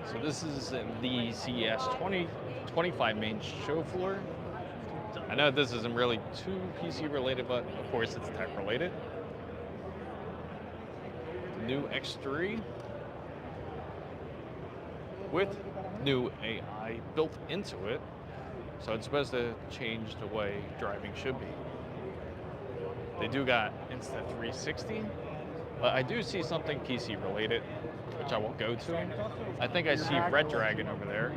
So this is the CES 2025 main show floor. I know this isn't really too PC related, but of course it's tech related. New X3 with new AI built into it. So it's supposed to change the way driving should be. They do got Insta360, but I do see something PC related, which I won't go to. I think I see Redragon over there.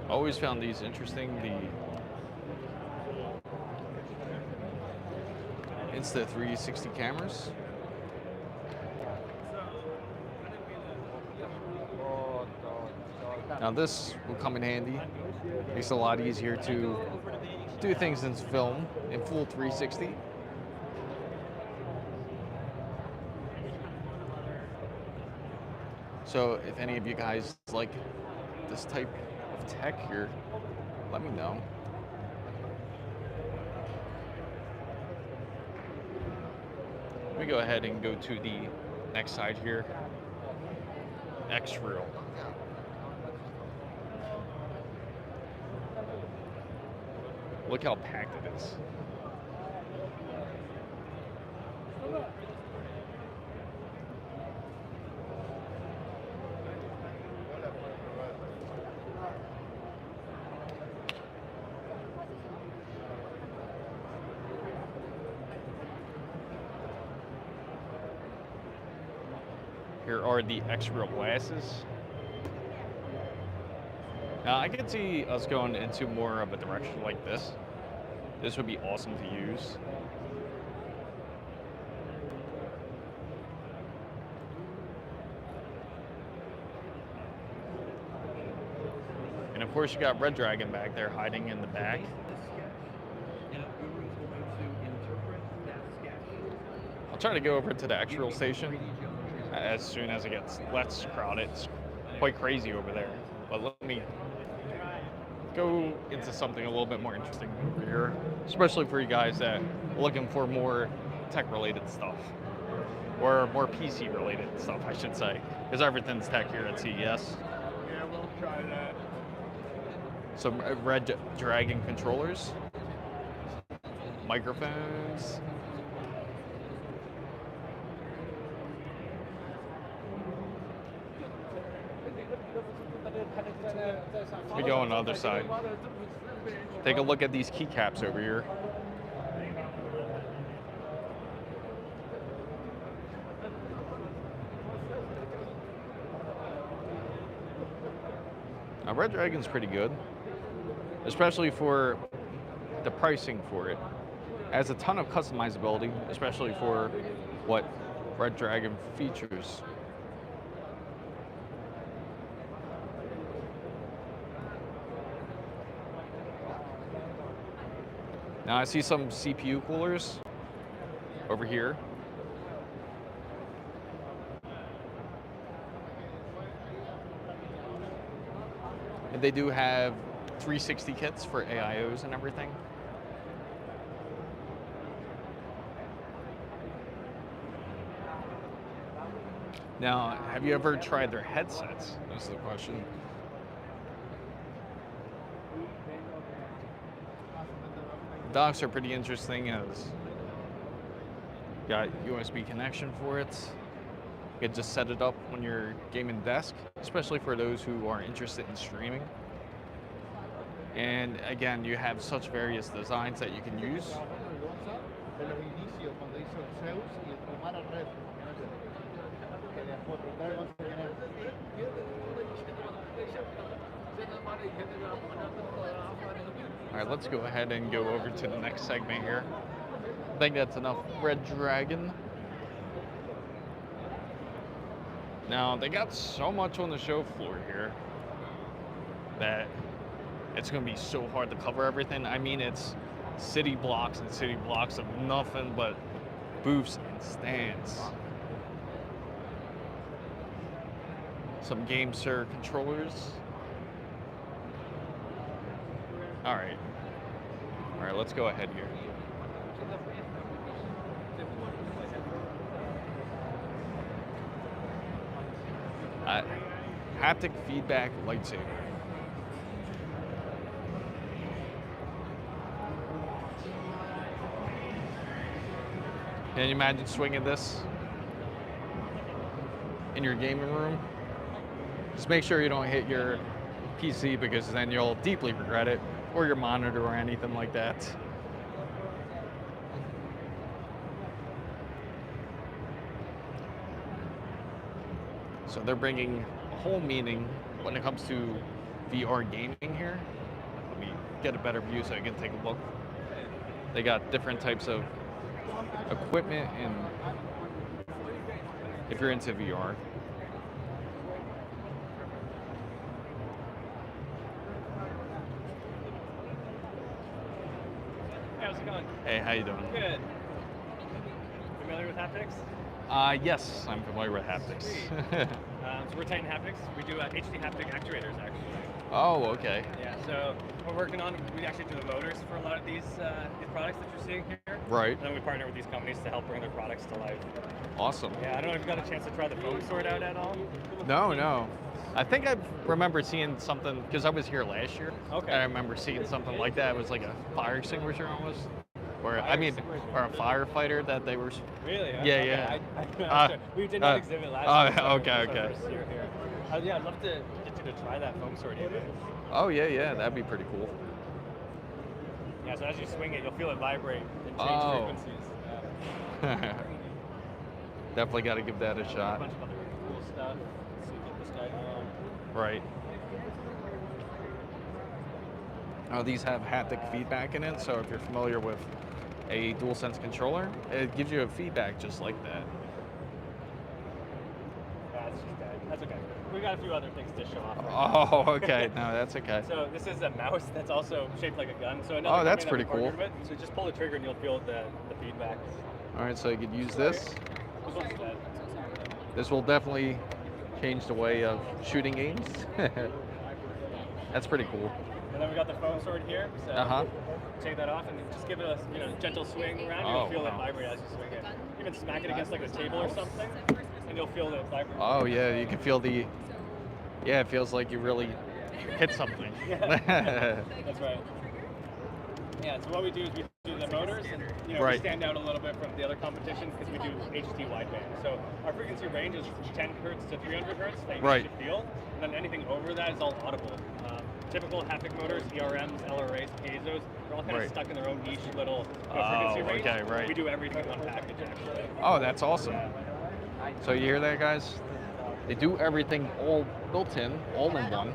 Always found these interesting. The Insta360 cameras. Now this will come in handy. Makes it a lot easier to do things in film in full 360. So if any of you guys like this type of tech here, let me know. Let me go ahead and go to the next side here. X-Reel. Look how packed it is. Here are the X-Reel glasses. Now, I could see us going into more of a direction like this. This would be awesome to use. And of course, you got Redragon back there hiding in the back. I'll try to go over to the X-Reel station as soon as it gets less crowded. It's quite crazy over there. But let me go into something a little bit more interesting over here, especially for you guys that are looking for more tech-related stuff, or more PC-related stuff, I should say, because everything's tech here at CES. Yeah, we'll try that. Some Redragon controllers, microphones. We go on the other side. Take a look at these keycaps over here. Now, Redragon's pretty good, especially for the pricing for it. It has a ton of customizability, especially for what Redragon features. Now I see some CPU coolers over here. And they do have 360 kits for AIOs and everything. Now, have you ever tried their headsets? That's the question. Docks are pretty interesting, as got USB connection for it. You can just set it up on your gaming desk, especially for those who are interested in streaming. And again, you have such various designs that you can use. All right, let's go ahead and go over to the next segment here. I think that's enough Redragon. Now, they got so much on the show floor here that it's going to be so hard to cover everything. I mean, it's city blocks and city blocks of nothing but booths and stands. Some Game Sir controllers. All right, let's go ahead here. Haptic feedback lightsaber. Can you imagine swinging this in your gaming room? Just make sure you don't hit your PC, because then you'll deeply regret it, or your monitor or anything like that. So they're bringing a whole meaning when it comes to VR gaming here. Let me get a better view so I can take a look. They got different types of equipment, and if you're into VR. Hey, how's it going? Hey, how you doing? Good. Familiar with haptics? Yes, I'm familiar with haptics. So we're Titan Haptics. We do HD haptic actuators, actually. Oh, okay. Yeah, so we're working on, we actually do the motors for a lot of these products that you're seeing here. Right. And then we partner with these companies to help bring their products to life. Awesome. Yeah, I don't know if you got a chance to try the foam sword out at all? No. I think I remember seeing something, because I was here last year. Okay. And I remember seeing something like that. It was like a fire extinguisher almost. Or, I mean, or a firefighter that they were... Really? Yeah, yeah. We did not exhibit last year. Okay. First year here. Yeah, I'd love to get you to try that foam sword even. Oh, yeah, that'd be pretty cool. Yeah, so as you swing it, you'll feel it vibrate and change frequencies. Yeah. Definitely got to give that a shot. A bunch of other cool stuff. Let's see, get this guy going. Right. Oh, these have haptic feedback in it, so if you're familiar with a DualSense controller, it gives you a feedback just like that. That's okay. We got a few other things to show off. Oh, okay. No, that's okay. So this is a mouse that's also shaped like a gun. So another that's company pretty that we cool. partnered with, so just pull the trigger and you'll feel the feedback. All right, so you could use this. This one's dead. This will definitely change the way of shooting games. That's pretty cool. And then we got the foam sword here. So take that off and just give it a gentle swing around. You'll feel it vibrate as you swing it. Even smack it against like a table or something, and you'll feel it vibrate. Oh yeah, you can feel the. Yeah, it feels like you really hit something. Yeah, that's right. Yeah, so what we do is we do the motors, and we stand out a little bit from the other competition because we do HD wideband. So our frequency range is 10 hertz to 300 hertz that you should feel, and then anything over that is all audible. Typical haptic motors, ERMs, LRAs, piezos, they're all kind of stuck in their own niche little frequency range. Okay, right. We do everything in one package, actually. Oh, that's awesome. Yeah. So you hear that, guys? They do everything all built in, all in one.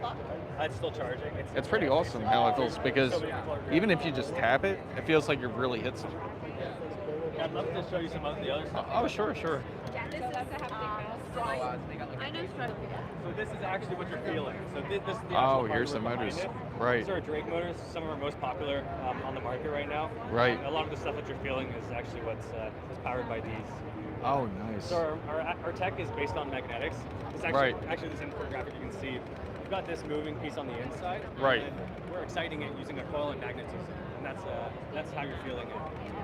It's still charging. It's pretty awesome how it feels, because even if you just tap it, it feels like you really hit something. Yeah, I'd love to show you some of the other stuff. Oh, sure. Yeah, this is a haptic mouse. I know Stripe. So this is actually what you're feeling. So this is the actual here's the motors. Right. These are Drake motors, some of our most popular on the market right now. Right. And a lot of the stuff that you're feeling is actually what's powered by these. Oh, nice. So our tech is based on magnetics. It's actually this infographic you can see. We've got this moving piece on the inside. Right. And we're exciting it using a coil and magnetism. And that's how you're feeling it.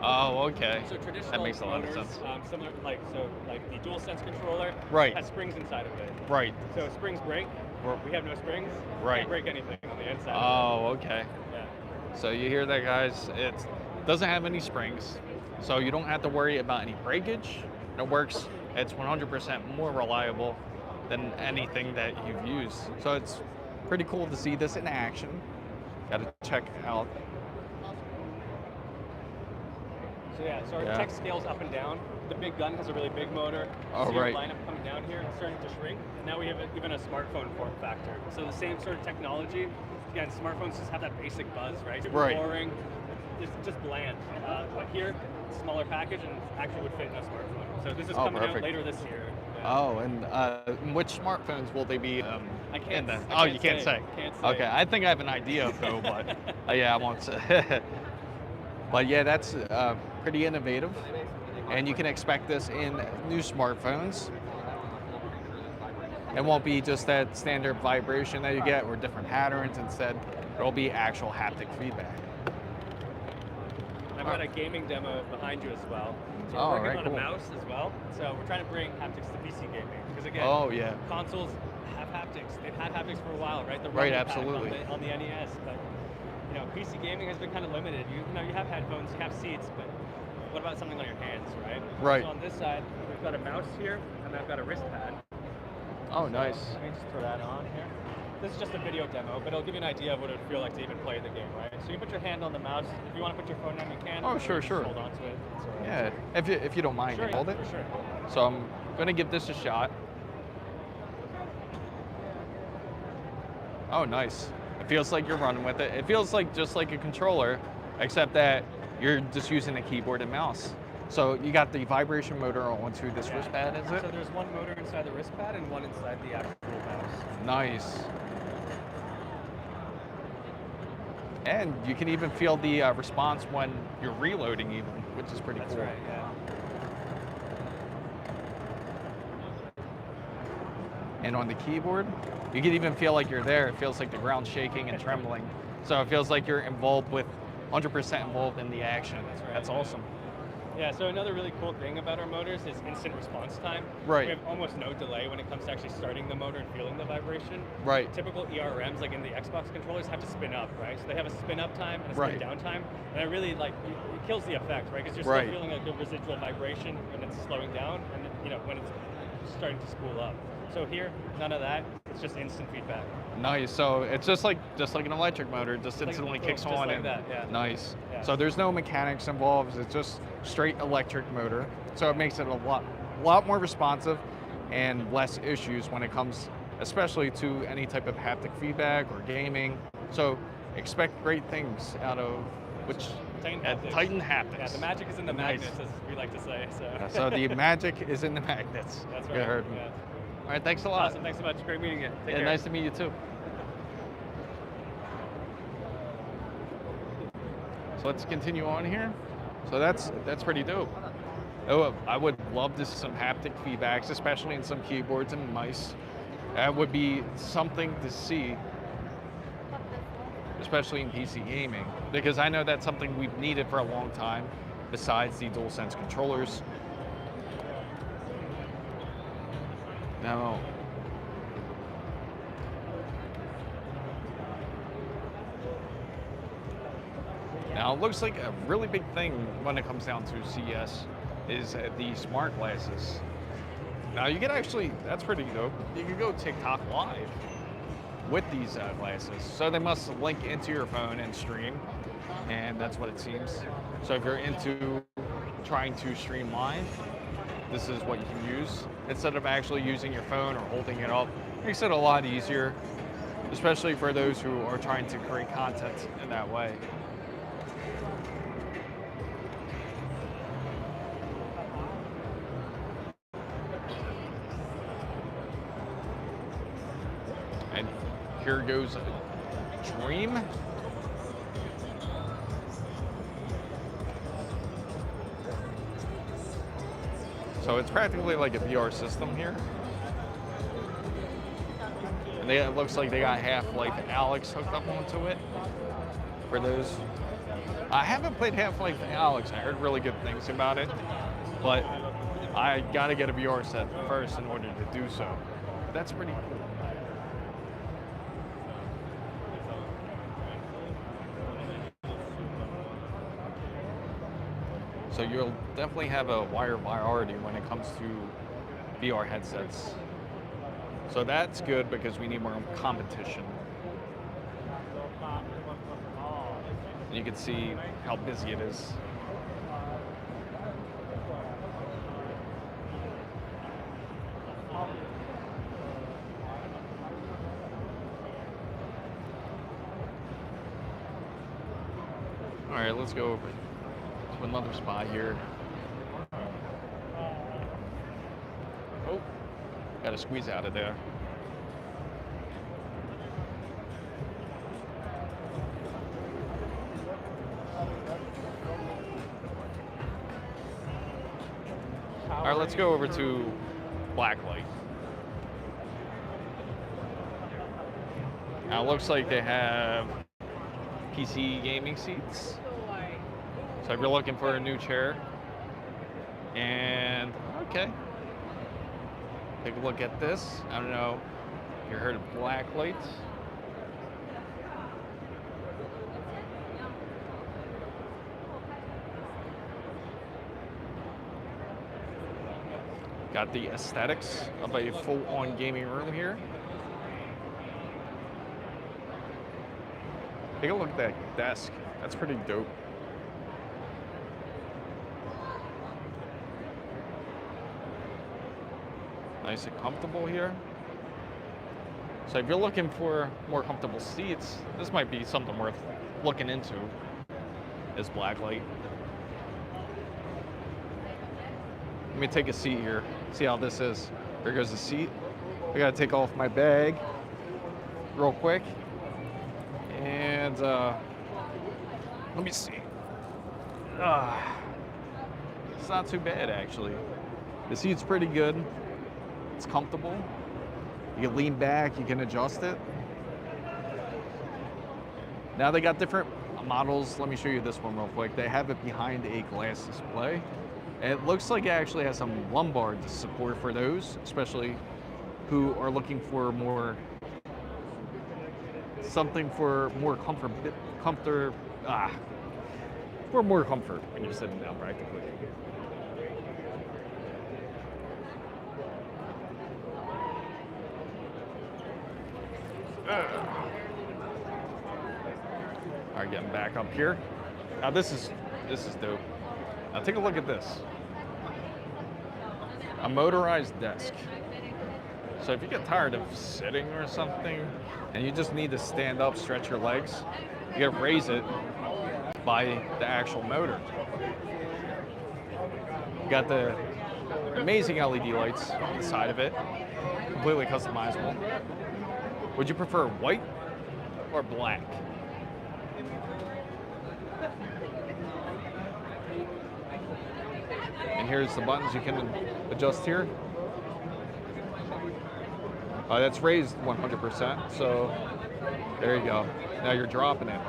Oh, okay. So traditional that makes a lot motors, of sense. Similar, like the DualSense controller has springs inside of it. Right. So springs break. We have no springs. Right. Can't break anything on the inside. Oh, okay. Yeah. So you hear that, guys? It doesn't have any springs, so you don't have to worry about any breakage. It works. It's 100% more reliable than anything that you've used. So it's pretty cool to see this in action. Got to check out. So our tech scales up and down. The big gun has a really big motor. Oh, so lineup coming down here and starting to shrink. And now we have even a smartphone form factor. So the same sort of technology. Again, smartphones just have that basic buzz, right? Super boring, just bland. But here, smaller package and actually would fit in a smartphone. So this is Oh, coming out perfect. later this year. Oh, and which smartphones will they be I can't. Oh, you can't say. Can't say. Okay, I think I have an idea though, but yeah, I won't say. But yeah, that's pretty innovative, and you can expect this in new smartphones. It won't be just that standard vibration that you get or different patterns. Instead, it'll be actual haptic feedback. I've got a gaming demo behind you as well. So Oh, we're working right, on cool. a mouse as well. So we're trying to bring haptics to PC gaming. Because again, Oh yeah, consoles have haptics. They've had haptics for a while, right? The Right, rumble pack absolutely. on the NES, but you know, PC gaming has been kind of limited. You know, you have headphones, you have seats, but what about something on your hands, right? Right. So on this side, we've got a mouse here, and I've got a wrist pad. Oh, nice. Let me just throw that on here. This is just a video demo, but it'll give you an idea of what it would feel like to even play the game, right? So you put your hand on the mouse. If you want to put your phone down, you can. Oh, or sure, you just sure. Hold on to it. It's all right. Yeah, if you don't mind, Sure, you hold yeah, it. for sure. So I'm gonna give this a shot. Oh, nice. It feels like you're running with it. It feels like just like a controller, except that you're just using a keyboard and mouse. So you got the vibration motor onto this wrist pad, is it? So there's one motor inside the wrist pad and one inside the actual mouse. Nice. And you can even feel the response when you're reloading even, which is pretty That's cool. right, yeah. And on the keyboard, you can even feel like you're there. It feels like the ground's shaking and trembling. So it feels like you're involved with, 100% involved in the action. That's right, That's yeah. awesome. Yeah, so another really cool thing about our motors is instant response time. Right. We have almost no delay when it comes to actually starting the motor and feeling the vibration. Right. Typical ERMs, like in the Xbox controllers, have to spin up, right? So they have a spin up time and a spin Right. down time. And it really, like, it kills the effect, right? Because you're Right. still feeling a good residual vibration when it's slowing down and, you know, when it's starting to spool up. So here, none of that. It's just instant feedback. Nice. So it's just like an electric motor, just Like, instantly boom, kicks just on like and that, yeah. nice. Yeah. So there's no mechanics involved. It's just straight electric motor. So it makes it a lot more responsive and less issues when it comes, especially to any type of haptic feedback or gaming. So expect great things out of Titan at haptics. Titan Haptics. Yeah, the magic is in the Nice. magnets, as we like to say. So, So the magic is in the magnets. That's You right. heard me. Yeah. All right, thanks a lot. Awesome. Thanks so much. Great meeting you. Take Yeah, care. nice to meet you too. So let's continue on here. So that's pretty dope. Oh, I would love to see some haptic feedbacks, especially in some keyboards and mice. That would be something to see, especially in PC gaming, because I know that's something we've needed for a long time, besides the DualSense controllers. Now, it looks like a really big thing when it comes down to CES is the smart glasses. Now you can actually, that's pretty dope. You can go TikTok live with these glasses. So they must link into your phone and stream, and that's what it seems. So if you're into trying to stream live, this is what you can use. Instead of actually using your phone or holding it up, makes it a lot easier, especially for those who are trying to create content in that way. And here goes a Dream. So it's practically like a VR system here. And it looks like they got Half-Life Alyx hooked up onto it. For those, I haven't played Half-Life Alyx. I heard really good things about it, but I gotta get a VR set first in order to do so. But that's pretty cool. So you'll definitely have a wider variety when it comes to VR headsets. So that's good because we need more competition. You can see how busy it is. All right, let's go over to another spot here. Oh, got to squeeze out of there. All right, let's go over to Blacklyte. Now it looks like they have PC gaming seats. So if you're looking for a new chair, and okay, take a look at this. I don't know if you heard of Blacklyte. Got the aesthetics of a full-on gaming room here. Take a look at that desk. That's pretty dope. Nice and comfortable here. So if you're looking for more comfortable seats, this might be something worth looking into, is Blacklyte. Let me take a seat here, see how this is. There goes the seat. I gotta take off my bag real quick. And let me see. It's not too bad, actually. The seat's pretty good. It's comfortable. You can lean back, you can adjust it. Now they got different models. Let me show you this one real quick. They have it behind a glass display. And it looks like it actually has some lumbar support for those, especially who are looking for something for more comfort when you're sitting down practically. All right, getting back up here. Now this is dope. Now take a look at this. A motorized desk. So if you get tired of sitting or something and you just need to stand up, stretch your legs, you gotta raise it by the actual motor. You got the amazing LED lights on the side of it, completely customizable. Would you prefer white or black? And here's the buttons you can adjust here. That's raised 100%, so there you go. Now you're dropping it.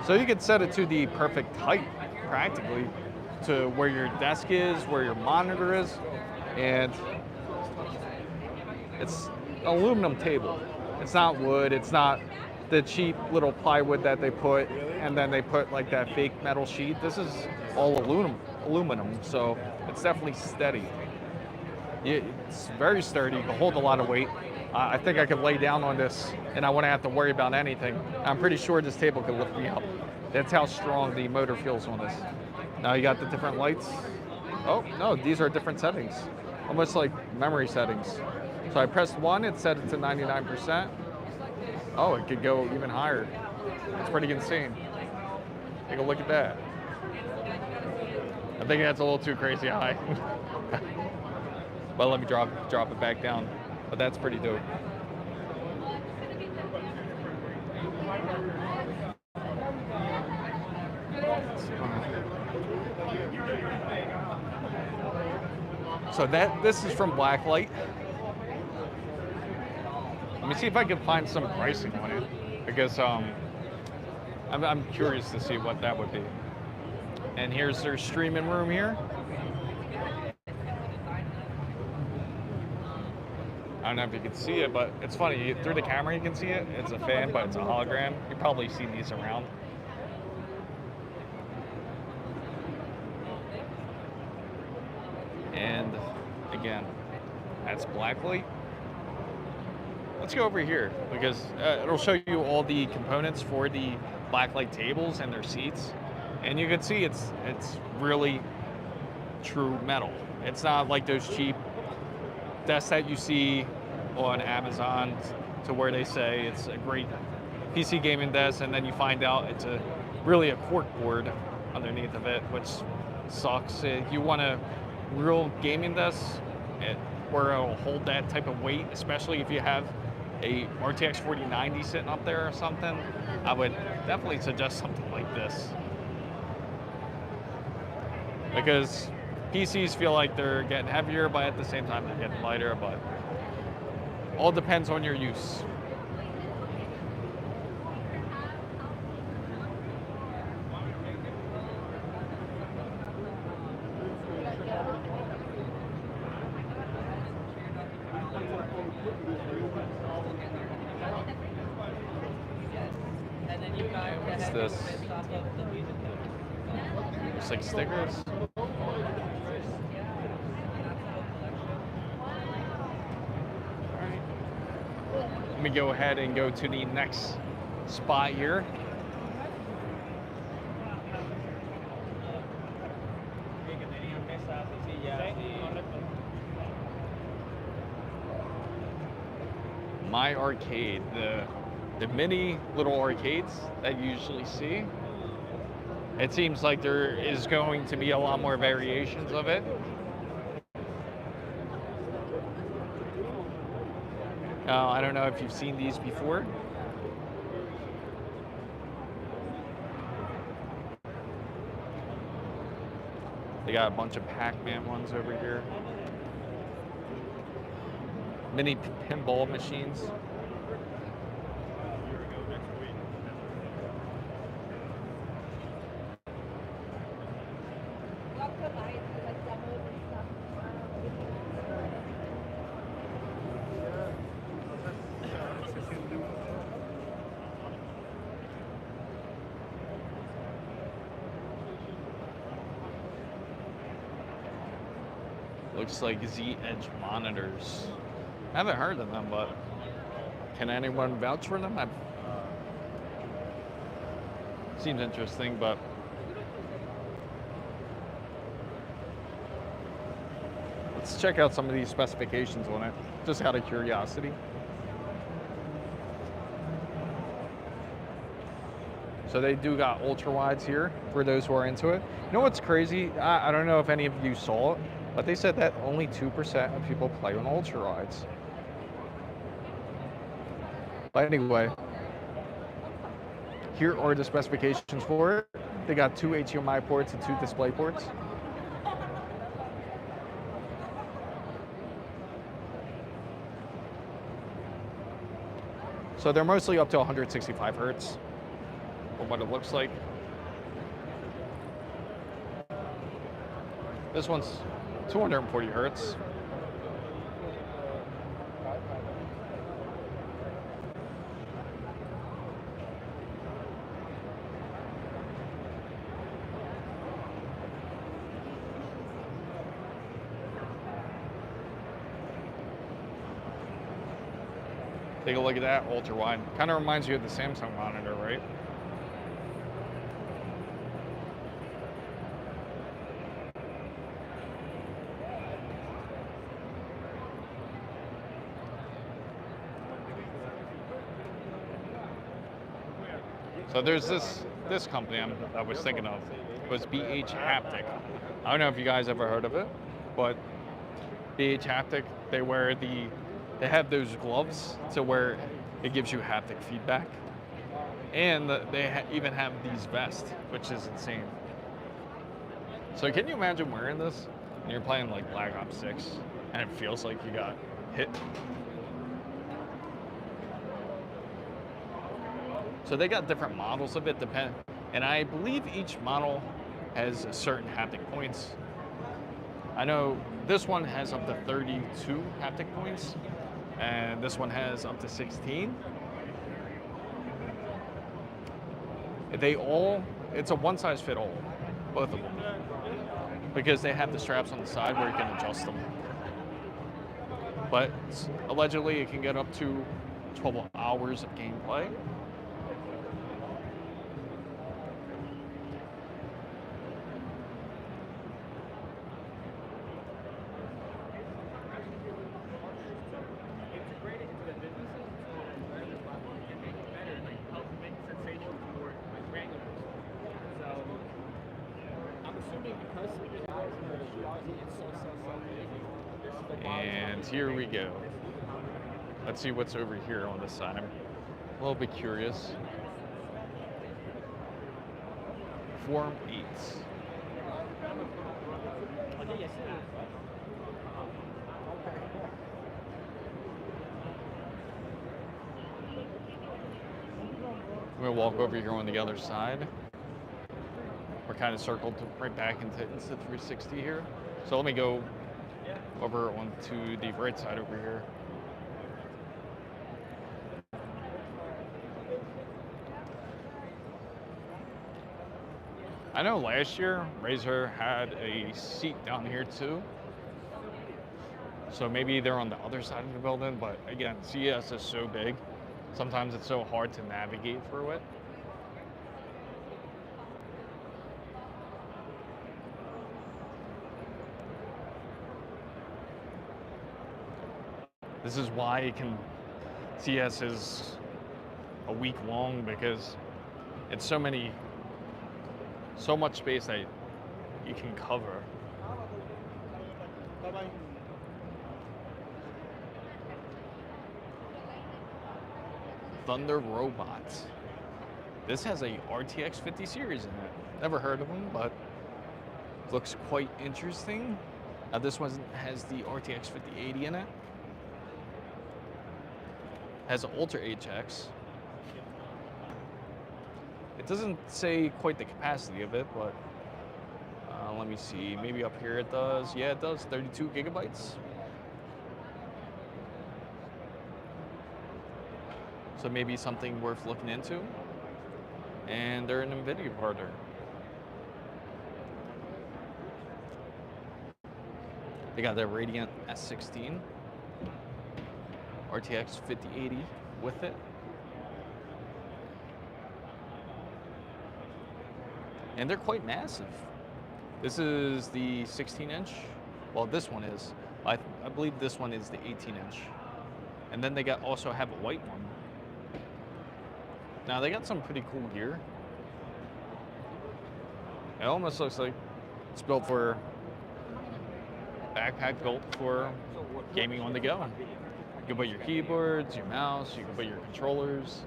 So you can set it to the perfect height, practically, to where your desk is, where your monitor is, and it's an aluminum table. It's not wood, it's not the cheap little plywood that they put, and then they put like that fake metal sheet. This is all aluminum, so it's definitely steady. It's very sturdy, it can hold a lot of weight. I think I could lay down on this and I wouldn't have to worry about anything. I'm pretty sure this table could lift me up. That's how strong the motor feels on this. Now you got the different lights. Oh, no, these are different settings. Almost like memory settings. So I pressed 1, it set it to 99%. Oh, it could go even higher. It's pretty insane. Take a look at that. I think that's a little too crazy high. But let me drop it back down. But that's pretty dope. So this is from Blacklyte. Let me see if I can find some pricing on it, because I'm curious to see what that would be. And here's their streaming room here. I don't know if you can see it, but it's funny. Through the camera you can see it. It's a fan, but it's a hologram. You've probably seen these around. And again, that's Blacklyte. Let's go over here, because it'll show you all the components for the Blacklyte tables and their seats. And you can see it's really true metal. It's not like those cheap desks that you see on Amazon, to where they say it's a great PC gaming desk, and then you find out it's really a cork board underneath of it, which sucks. You want a real gaming desk where it'll hold that type of weight, especially if you have a RTX 4090 sitting up there or something. I would definitely suggest something like this. Because PCs feel like they're getting heavier, but at the same time they're getting lighter, but all depends on your use. What's this? Looks like stickers. Let me go ahead and go to the next spot here. My arcade, the mini little arcades that you usually see. It seems like there is going to be a lot more variations of it. I don't know if you've seen these before. They got a bunch of Pac-Man ones over here. Mini pinball machines. Looks like Z-Edge monitors. I haven't heard of them, but can anyone vouch for them? Seems interesting, but let's check out some of these specifications on it, just out of curiosity. So they do got ultra-wides here for those who are into it. You know what's crazy? I don't know if any of you saw it, but they said that only 2% of people play on ultra-wides. But anyway, here are the specifications for it. They got 2 HDMI ports and 2 display ports. So they're mostly up to 165 hertz, from what it looks like. This one's 240 hertz. Take a look at that ultra wide. Kind of reminds you of the Samsung monitor, right? So there's this company I was thinking of. It was BH Haptic. I don't know if you guys ever heard of it, but BH Haptic, they have those gloves to where it gives you haptic feedback. And they even have these vests, which is insane. So can you imagine wearing this and you're playing like Black Ops 6 and it feels like you got hit? So they got different models of it, and I believe each model has certain haptic points. I know this one has up to 32 haptic points, and this one has up to 16. It's a one size fit all, both of them, because they have the straps on the side where you can adjust them. But allegedly it can get up to 12 hours of gameplay. And here we go. Let's see what's over here on this side. I'm a little bit curious. Form 8. I'm gonna walk over here on the other side. We're kind of circled right back into 360 here. So let me go over onto the right side over here. I know last year Razer had a seat down here too. So maybe they're on the other side of the building, but again, CES is so big. Sometimes it's so hard to navigate through it. This is why CES is a week long, because it's so much space that you can cover. Bye-bye. Thunderobot. This has a RTX 50 series in it. Never heard of them, but looks quite interesting. Now this one has the RTX 5080 in it. Has an Ultra HX. It doesn't say quite the capacity of it, but let me see. Maybe up here it does. Yeah, it does. 32 gigabytes. So maybe something worth looking into. And they're an NVIDIA partner. They got their Radiant S16 RTX 5080 with it. And they're quite massive. This is the 16-inch. Well, this one is. I believe this one is the 18-inch. And then they also have a white one. Now they got some pretty cool gear. It almost looks like it's built for backpack, built for gaming on the go. You can put your keyboards, your mouse, you can put your controllers,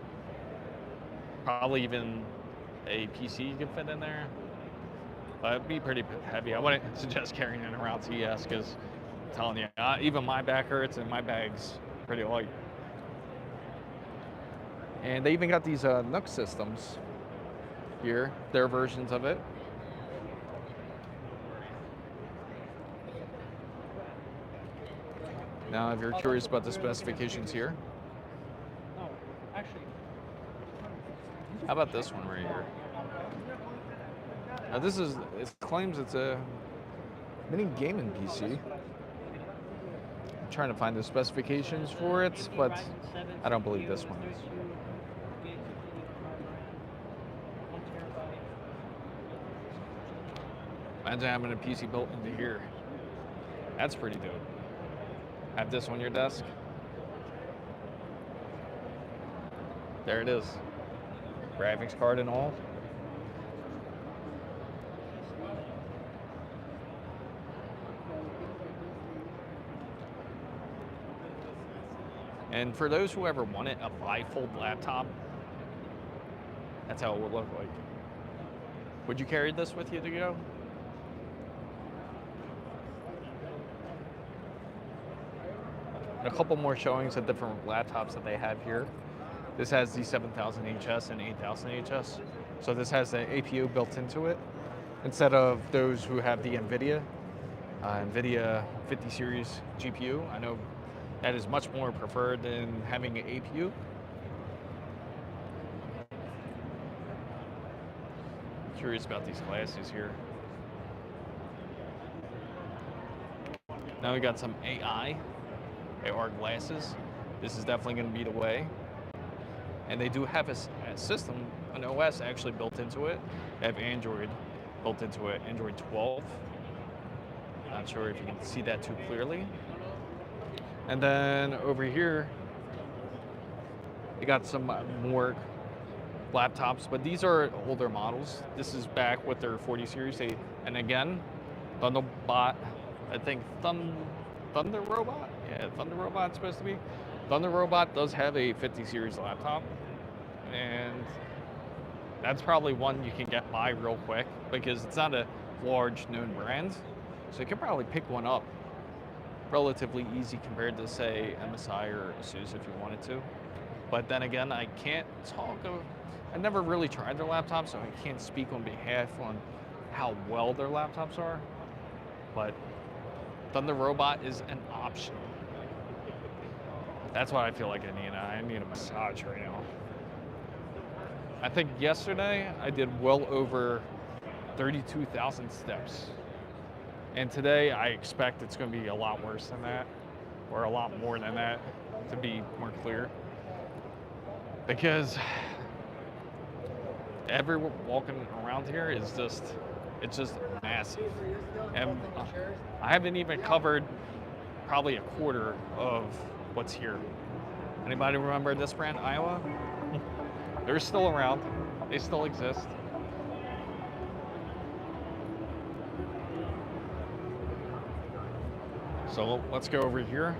probably even a PC you can fit in there. But it'd be pretty heavy. I wouldn't suggest carrying it around CES because I'm telling you, even my back hurts and my bag's pretty light. And they even got these NUC systems here, their versions of it. Now, if you're curious about the specifications here, how about this one right here? Now this is, it claims it's a mini gaming PC. I'm trying to find the specifications for it, but I don't believe this one is. Imagine having a PC built into here. That's pretty dope. Have this on your desk. There it is. Graphics card and all. And for those who ever wanted a bifold laptop, that's how it would look like. Would you carry this with you to go? And a couple more showings of different laptops that they have here. This has the 7000HS and 8000HS. So this has the APU built into it, instead of those who have the NVIDIA 50 series GPU. I know that is much more preferred than having an APU. I'm curious about these glasses here. Now we got some AR glasses. This is definitely going to be the way. And they do have a system, an OS actually built into it. They have Android built into it, Android 12. Not sure if you can see that too clearly. And then over here, they got some more laptops, but these are older models. This is back with their 40 series. And again, Thunderobot, I think Thunderobot Thunderobot? Yeah, Thunderobot's supposed to be. Thunderobot does have a 50 series laptop, and that's probably one you can get by real quick because it's not a large known brand. So you can probably pick one up relatively easy compared to, say, MSI or ASUS if you wanted to. But then again, I can't talk of, I never really tried their laptops, so I can't speak on behalf on how well their laptops are. But Thunderobot is an option. That's what I feel like I need. I need a massage right now. I think yesterday I did well over 32,000 steps. And today I expect it's going to be a lot worse than that, or a lot more than that, to be more clear. Because everyone walking around here is just, it's just massive. And I haven't even covered probably a quarter of what's here. Anybody remember this brand, Iowa? They're still around. They still exist. So let's go over here.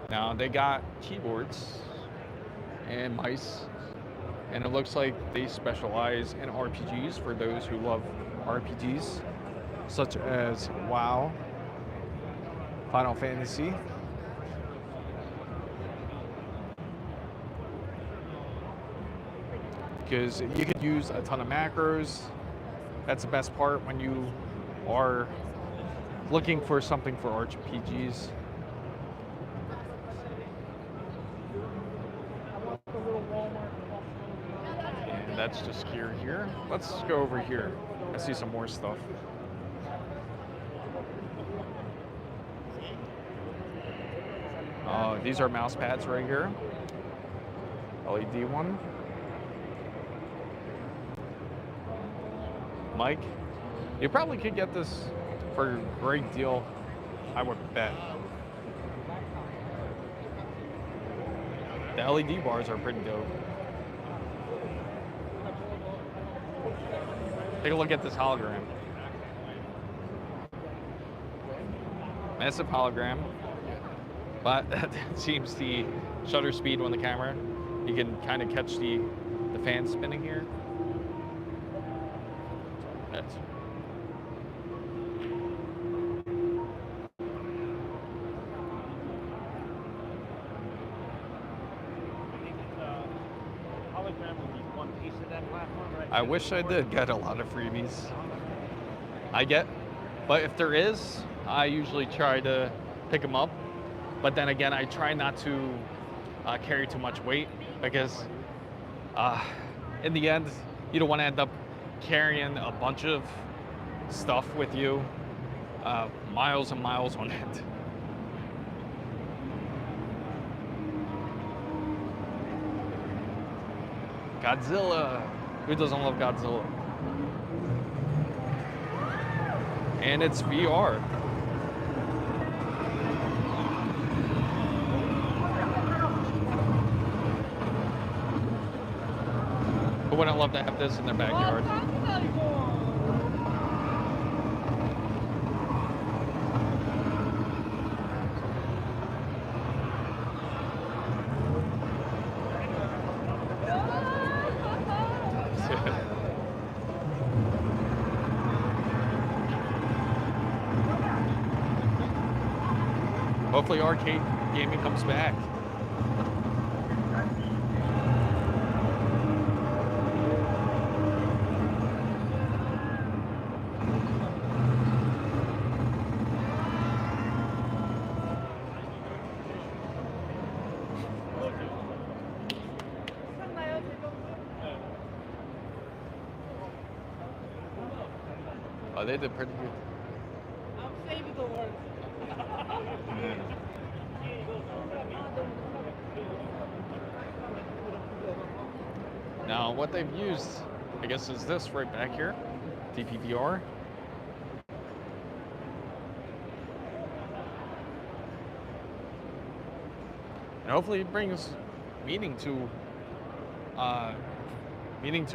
Now they got keyboards and mice, and it looks like they specialize in RPGs for those who love RPGs, such as WoW, Final Fantasy. Because you could use a ton of macros. That's the best part when you are looking for something for RPGs. And that's just here. Let's go over here. I see some more stuff. These are mouse pads right here. LED one. Mic. You probably could get this for a great deal, I would bet. The LED bars are pretty dope. Take a look at this hologram. Massive hologram, but that seems the shutter speed on the camera. You can kind of catch the fan spinning here. That's I wish I did get a lot of freebies. But if there is, I usually try to pick them up. But then again, I try not to carry too much weight because in the end, you don't want to end up carrying a bunch of stuff with you, miles and miles on end. Godzilla. Who doesn't love Godzilla? And it's VR. Who wouldn't love to have this in their backyard? Hopefully arcade gaming comes back. Oh, they did pretty good. I'm saving the word. Now, what they've used, I guess, is this right back here, DPVR. And hopefully it brings meaning to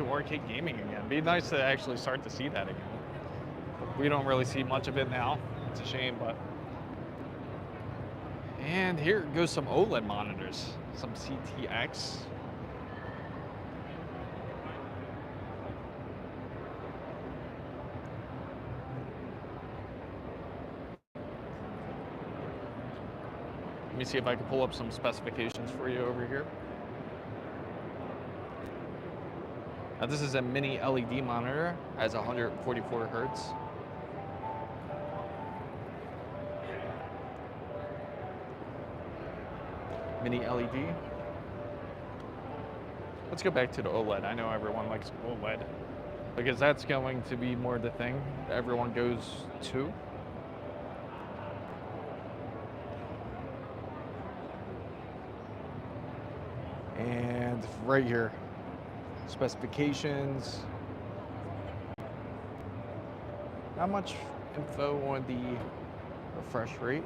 arcade gaming again. It'd be nice to actually start to see that again. we don't really see much of it now. It's a shame, but. And here goes some OLED monitors, some CTX. Let me see if I can pull up some specifications for you over here. Now this is a mini LED monitor, has 144 hertz. Mini LED. Let's go back to the OLED. I know everyone likes OLED because that's going to be more the thing that everyone goes to. And right here, specifications. Not much info on the refresh rate,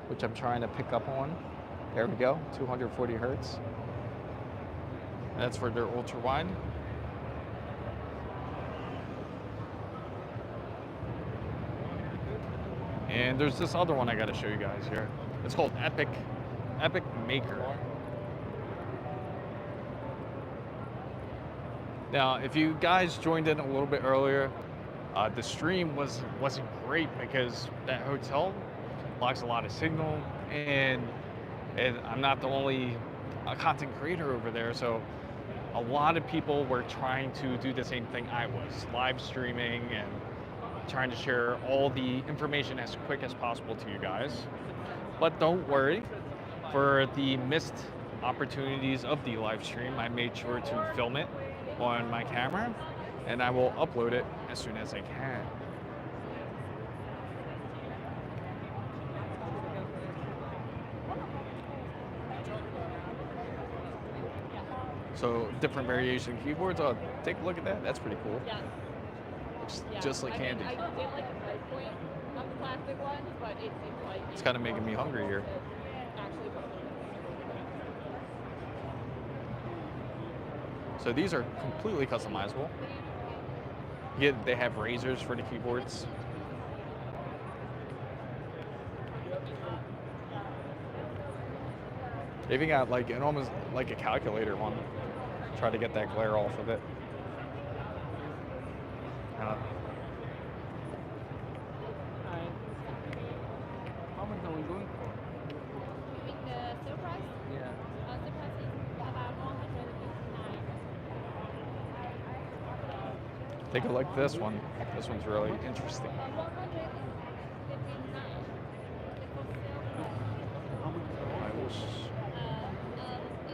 which I'm trying to pick up on. There we go, 240 hertz. That's for their ultra-wide. And there's this other one I gotta show you guys here. It's called Epic Maker. Now, if you guys joined in a little bit earlier, the stream wasn't great because that hotel blocks a lot of signal, and I'm not the only content creator over there, so a lot of people were trying to do the same thing I was, live streaming and trying to share all the information as quick as possible to you guys. But don't worry, for the missed opportunities of the live stream, I made sure to film it on my camera, and I will upload it as soon as I can. So different variation keyboards. Oh, take a look at that. That's pretty cool. Yeah. Looks just like candy. I did like the price point of the plastic ones, but it seems like It's kind of making me hungry here. actually put them So these are completely customizable. They have razors for the keyboards. They even got like an almost like a calculator one. Try to get that glare off of it. How much are we going for? You mean the sale price? Yeah. The price is about 159. Take a look at this one. This one's really interesting. 159. I will It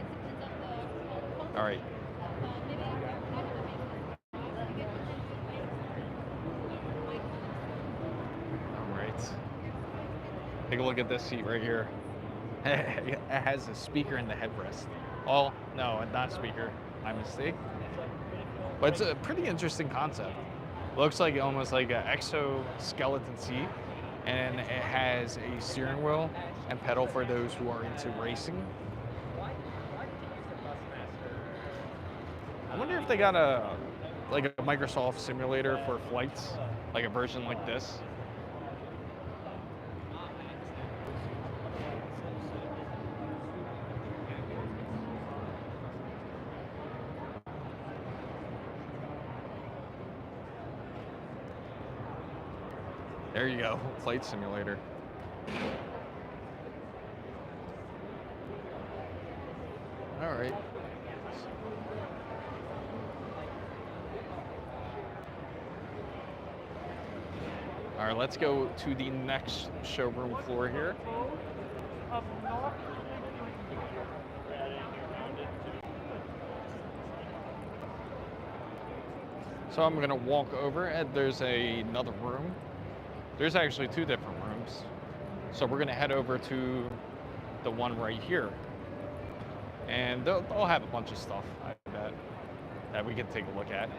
depends on the. all right. All right. Take a look at this seat right here. It has a speaker in the headrest. Oh, no, not speaker. My mistake. But it's a pretty interesting concept. Looks like almost like an exoskeleton seat, and it has a steering wheel and pedal for those who are into racing. I wonder if they got a Microsoft simulator for flights, like a version like this. There you go, flight simulator. All right. All right, let's go to the next showroom floor here. So I'm gonna walk over, and there's another room. There's actually two different rooms. So we're gonna head over to the one right here. And they'll have a bunch of stuff, I bet, that we can take a look at.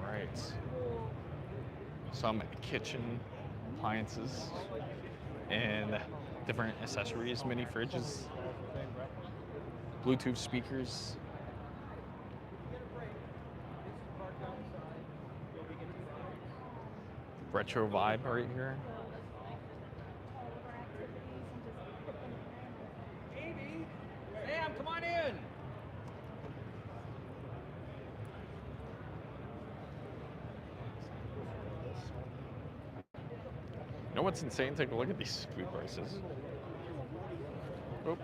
Right. Some kitchen appliances and different accessories, mini fridges, Bluetooth speakers. Retro vibe right here. Sam, come on in. You know what's insane? Take a look at these food prices. Oh.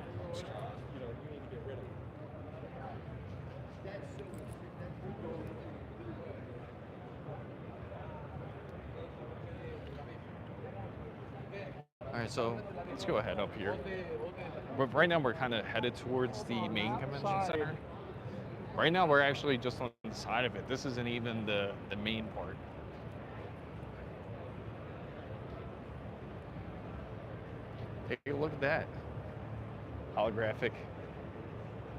All right, so let's go ahead up here. But right now we're kind of headed towards the main convention center. Right now we're actually just on the side of it. This isn't even the main part. Take a look at that. Holographic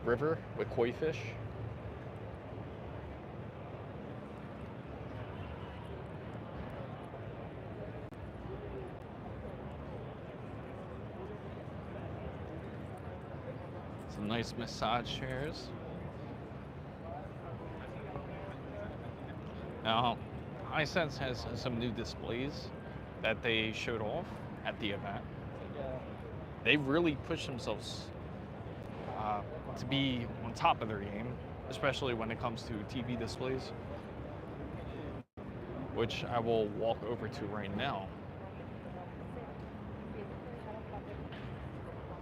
river with koi fish. Some nice massage chairs. Now, Hisense has some new displays that they showed off at the event. They've really pushed themselves to be on top of their game, especially when it comes to TV displays, which I will walk over to right now.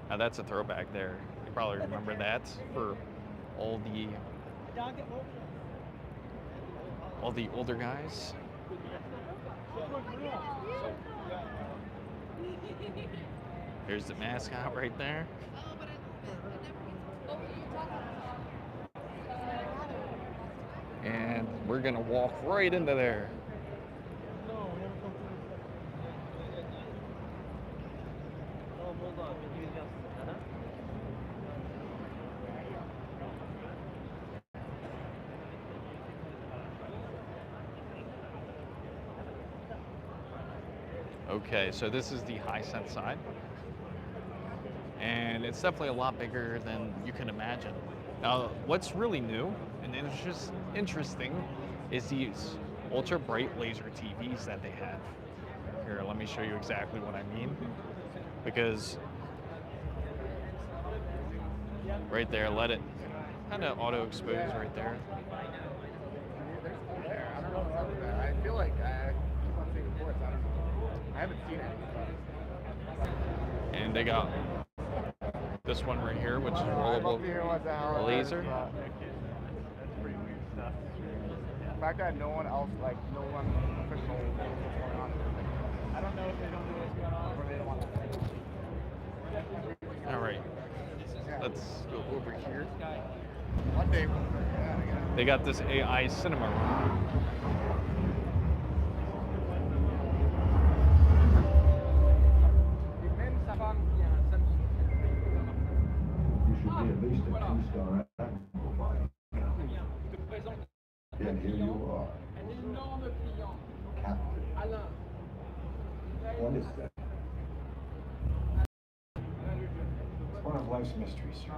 Now that's a throwback there. You probably remember that for all the older guys. Here's the mascot right there. And we're gonna walk right into there. Okay, so this is the Hisense side. And it's definitely a lot bigger than you can imagine. Now, what's really new and interesting is these ultra bright laser TVs that they have. Here, let me show you exactly what I mean. Because right there, let it kind of auto expose right there. I don't know about that. I feel like I keep on seeing reports. I don't know. I haven't seen it. And they got this one right here, which is rollable laser. The fact that no one else, like no one official knows what's going on. I don't know if they don't know what's going on or they don't want to. All right, let's go over here. One day, they got this AI cinema room. At least a 2-star Admiral. And here you are, Captain. What is that? It's one of life's mysteries, sir.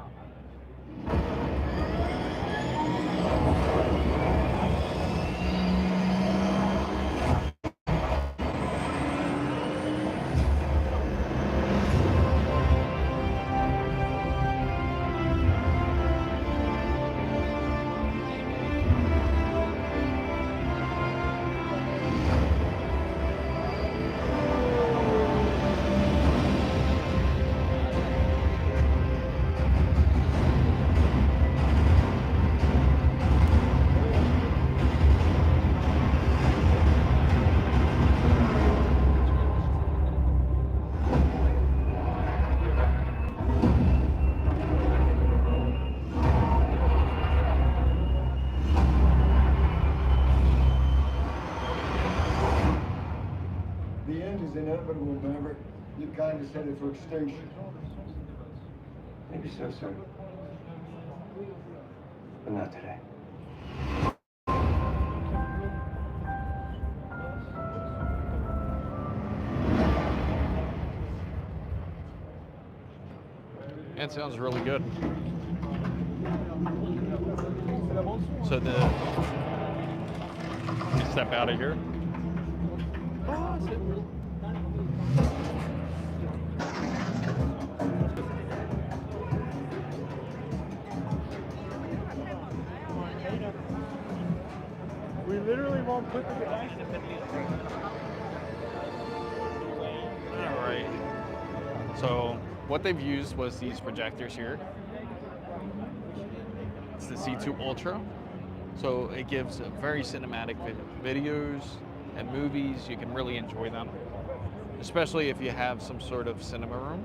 Inevitable, Maverick. You're kind of headed for extinction. Maybe so, sir. But not today. It sounds really good. So let me step out of here. We literally won't put the device in the All right. So what they've used was these projectors here. It's the C2 Ultra. So it gives very cinematic videos and movies. You can really enjoy them, especially if you have some sort of cinema room.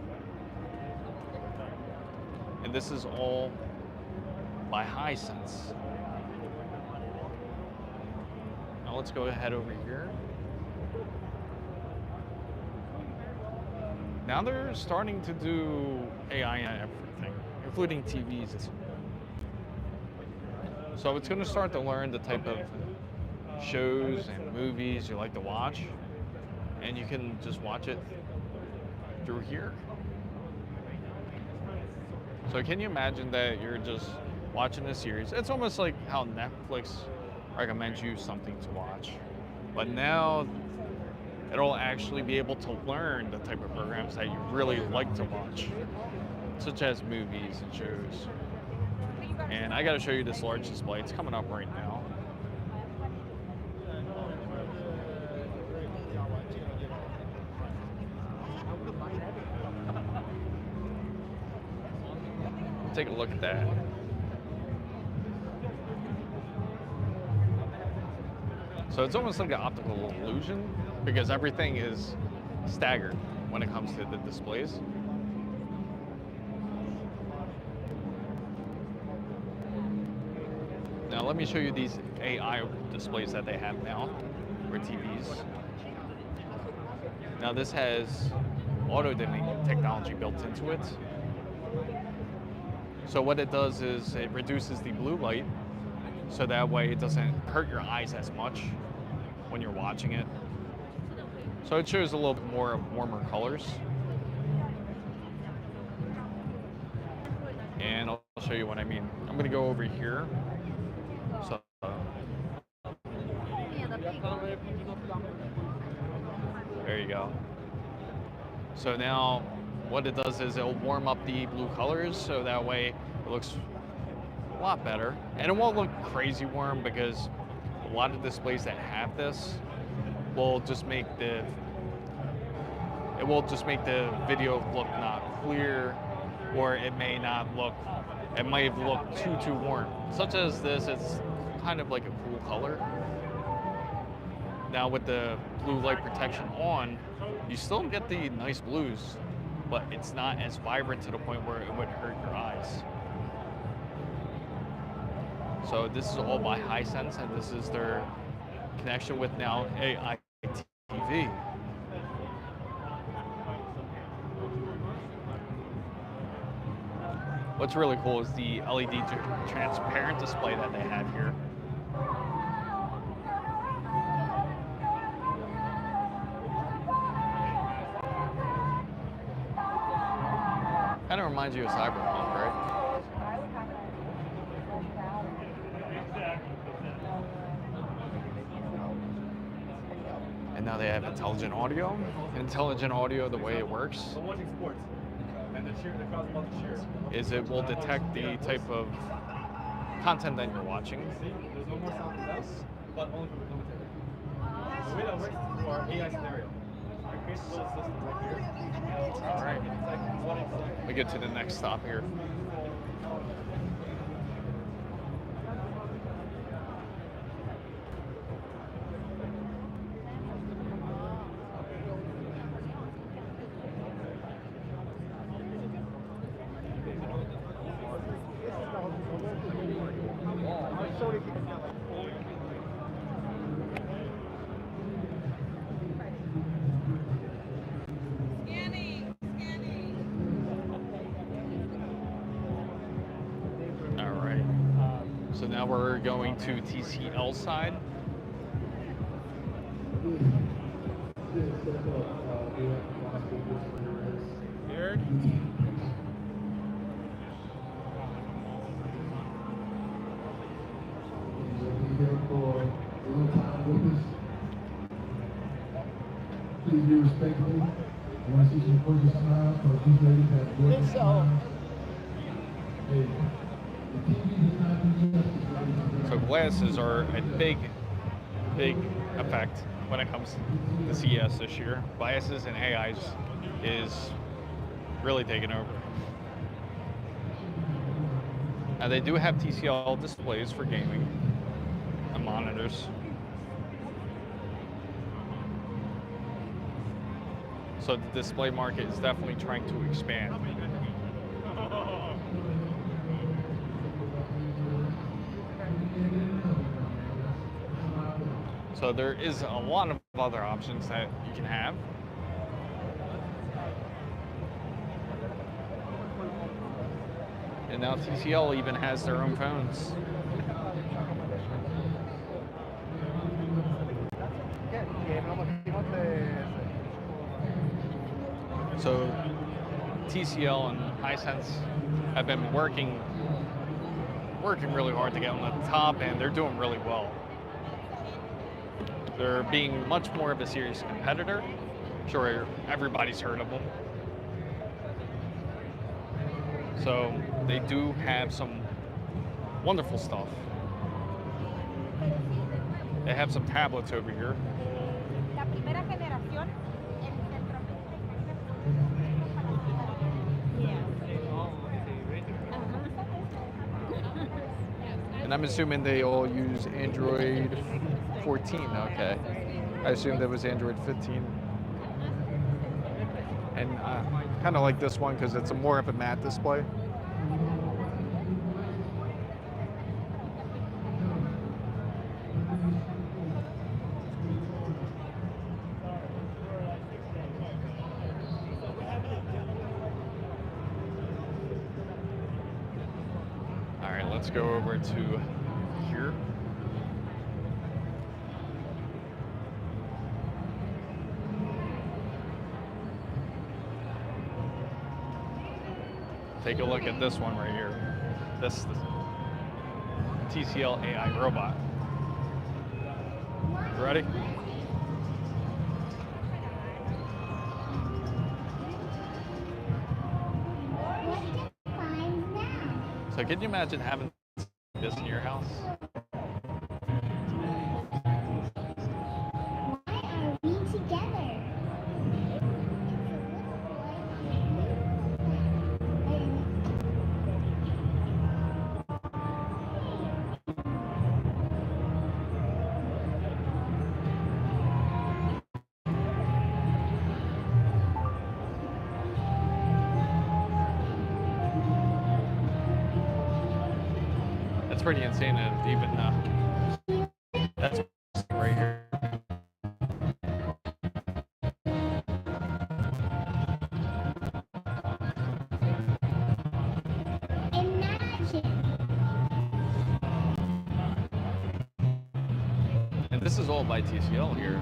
And this is all by Hisense. Now let's go ahead over here. Now they're starting to do AI and everything, including TVs. So it's going to start to learn the type of shows and movies you like to watch, and you can just watch it through here. So can you imagine that you're just watching a series? It's almost like how Netflix recommends you something to watch, but now it'll actually be able to learn the type of programs that you really like to watch, such as movies and shows. And I gotta show you this large display. It's coming up right now. Take a look at that. So it's almost like an optical illusion because everything is staggered when it comes to the displays. Now let me show you these AI displays that they have now, or TVs. Now this has auto-dimming technology built into it. So what it does is it reduces the blue light, so that way it doesn't hurt your eyes as much when you're watching it. So it shows a little bit more of warmer colors. And I'll show you what I mean. I'm gonna go over here. So, there you go. So now what it does is it'll warm up the blue colors, so that way it looks a lot better. And it won't look crazy warm because a lot of displays that have this will just make the video look not clear, or it may not look, it might look too warm. Such as this, it's kind of like a cool color. Now with the blue light protection on, you still get the nice blues, but it's not as vibrant to the point where it would hurt your eyes. So this is all by Hisense, and this is their connection with now AI TV. What's really cool is the LED transparent display that they have here. Kind of reminds you of Cyberpunk, right? And now they have intelligent audio. Intelligent audio, the way it works is it will detect the type of content that you're watching. There's no more sound than this, but only for the military. The way that works is for our AI scenario. It creates a little system right here. All right. We get to the next stop here. So now we're going to TCL side. please be respectful. I want to see some gorgeous smiles because these ladies have gorgeous smiles. Hey, the TV does not do justice, ladies and gentlemen. So glasses are a big effect when it comes to CES this year. Glasses and AIs is really taking over. Now they do have TCL displays for gaming and monitors. So the display market is definitely trying to expand. So there is a lot of other options that you can have. And now TCL even has their own phones. So TCL and Hisense have been working really hard to get on the top, and they're doing really well. They're being much more of a serious competitor. I'm sure everybody's heard of them. So they do have some wonderful stuff. They have some tablets over here. And I'm assuming they all use Android 14, okay. I assumed that was Android 15. And kind of like this one because it's more of a matte display. All right, let's go over to here. Take a look at this one right here. This TCL AI robot. You ready? So can you imagine having this in your house? Why are we together? That's pretty insane that even that's right here. And this is all by TCL here.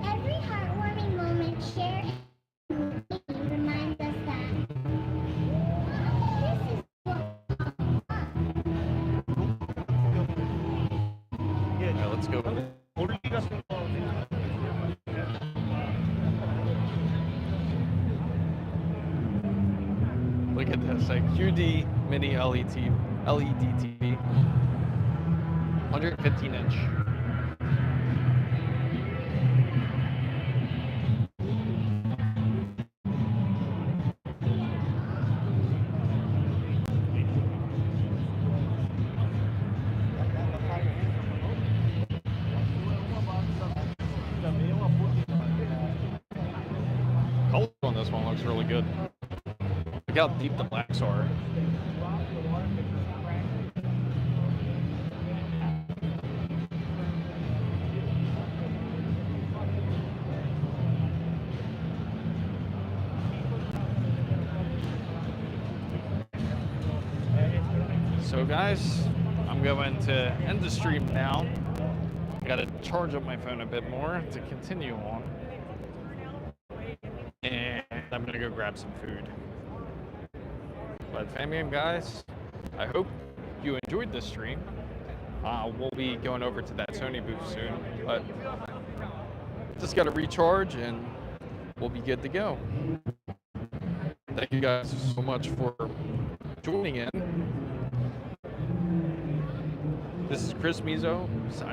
Every heartwarming moment shared reminds us that this is Yeah, let's go. Look at this, a QD mini LED TV, 115 inch. Color on this one looks really good. Look how deep the blacks are. So guys, I'm going to end the stream now. I gotta charge up my phone a bit more to continue on. And I'm gonna go grab some food. But But fam guys, I hope you enjoyed this stream. We'll be going over to that Sony booth soon, but just got to recharge and we'll be good to go. Thank you guys so much for joining in. This is Chris Mizo signing